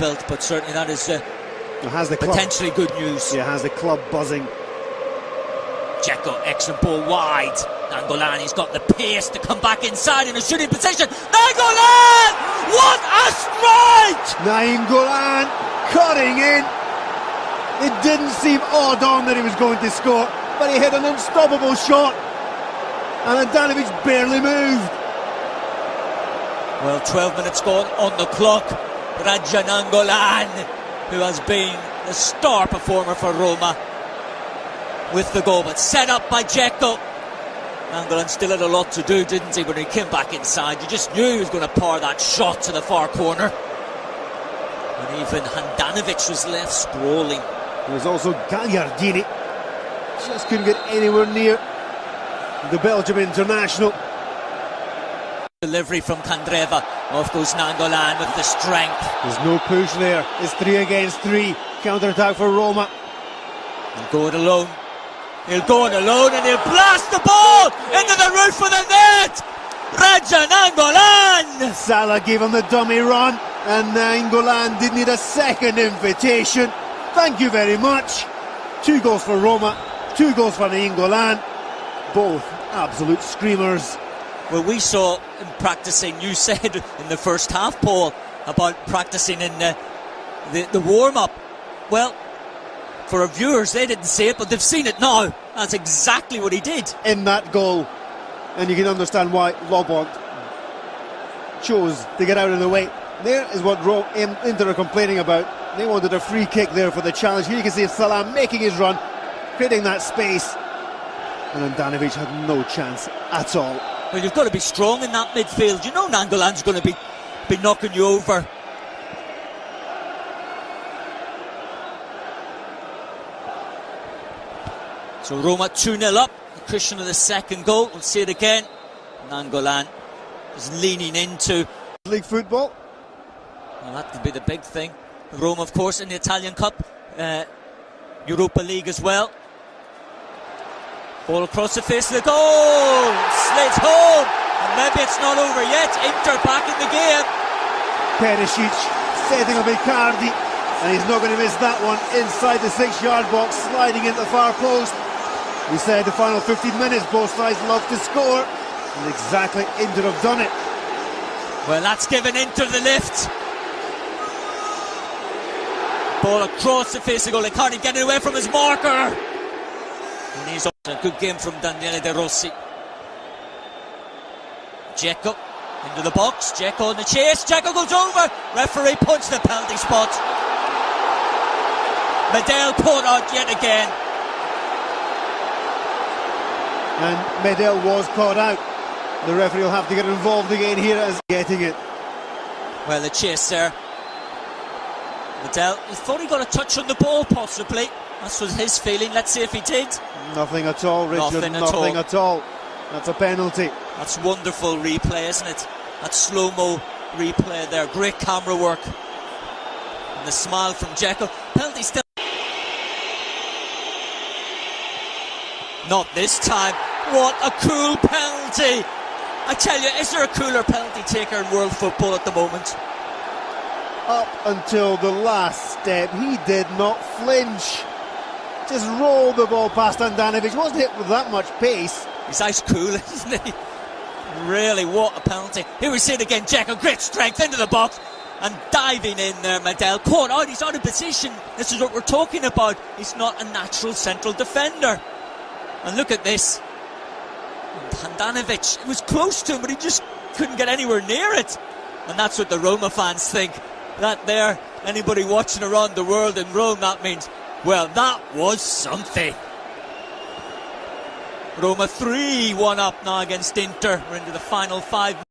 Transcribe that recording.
built, but certainly that is has the potentially good news. Yeah, has the club buzzing. Dzeko, excellent ball wide. Nainggolan, he's got the pace to come back inside in a shooting position. Nainggolan! What a strike! Nainggolan cutting in. It didn't seem odd on that he was going to score, but he hit an unstoppable shot, and Handanovic barely moved. Well, 12 minutes gone on the clock. Nainggolan, who has been the star performer for Roma, with the goal, but set up by Dzeko. Nainggolan still had a lot to do, didn't he, when he came back inside? You just knew he was going to pour that shot to the far corner. And even Handanovic was left sprawling. There was also Gagliardini. Just couldn't get anywhere near the Belgium international. Delivery from Candreva. Off goes Nainggolan with the strength. There's no push there. It's 3 against 3. Counter-attack for Roma. He'll go it alone. He'll go it alone and he'll blast the ball into the roof of the net. Nainggolan. Salah gave him the dummy run, and Nainggolan didn't need a second invitation. Thank you very much. 2 goals for Roma, 2 goals for Nainggolan. Both absolute screamers. Well, we saw him practicing, you said in the first half, Paul, about practicing in the warm-up. Well, for our viewers, they didn't see it, but they've seen it now. That's exactly what he did. In that goal. And you can understand why Lobont chose to get out of the way. There is what Inter are complaining about. They wanted a free kick there for the challenge. Here you can see Salah making his run, creating that space. And Handanovic had no chance at all. Well, you've got to be strong in that midfield. You know Nainggolan's going to be knocking you over. So Roma 2-0 up. Cushion of the second goal. We'll see it again. Nainggolan is leaning into league football. Well, that could be the big thing. Roma, of course, in the Italian Cup, Europa League as well. Ball across the face of the goal. Slits home. And maybe it's not over yet. Inter back in the game. Perisic setting up Icardi, and he's not going to miss that one inside the 6-yard box, sliding into the far post. We said the final 15 minutes, both sides love to score, and exactly Inter have done it. Well, that's given Inter the lift. Ball across the face of the goal. Icardi getting away from his marker. And he's on a good game from Daniele De Rossi. Dzeko into the box. Dzeko on the chase. Dzeko goes over. Referee punched the penalty spot. Medel caught out yet again. And Medel was caught out. The referee will have to get involved again here as getting it. Well, the chase there. Medel, he thought he got a touch on the ball, possibly. That was his feeling. Let's see if he did. Nothing at all, Richard. Nothing at all. That's a penalty. That's wonderful replay, isn't it? That slow-mo replay there. Great camera work. And the smile from Dzeko. Penalty still. Not this time. What a cool penalty. I tell you, is there a cooler penalty taker in world football at the moment? Up until the last step, he did not flinch. Just rolled the ball past Handanovic. Wasn't hit with that much pace. He's ice cool, isn't he? Really, what a penalty. Here we see it again. Dzeko, great strength into the box. And diving in there, Medel. Caught out, he's out of position. This is what we're talking about. He's not a natural central defender. And look at this. Handanovic, it was close to him, but he just couldn't get anywhere near it. And that's what the Roma fans think. That there, anybody watching around the world in Rome, that means, well, that was something. Roma 3-1 up now against Inter. We're into the final 5.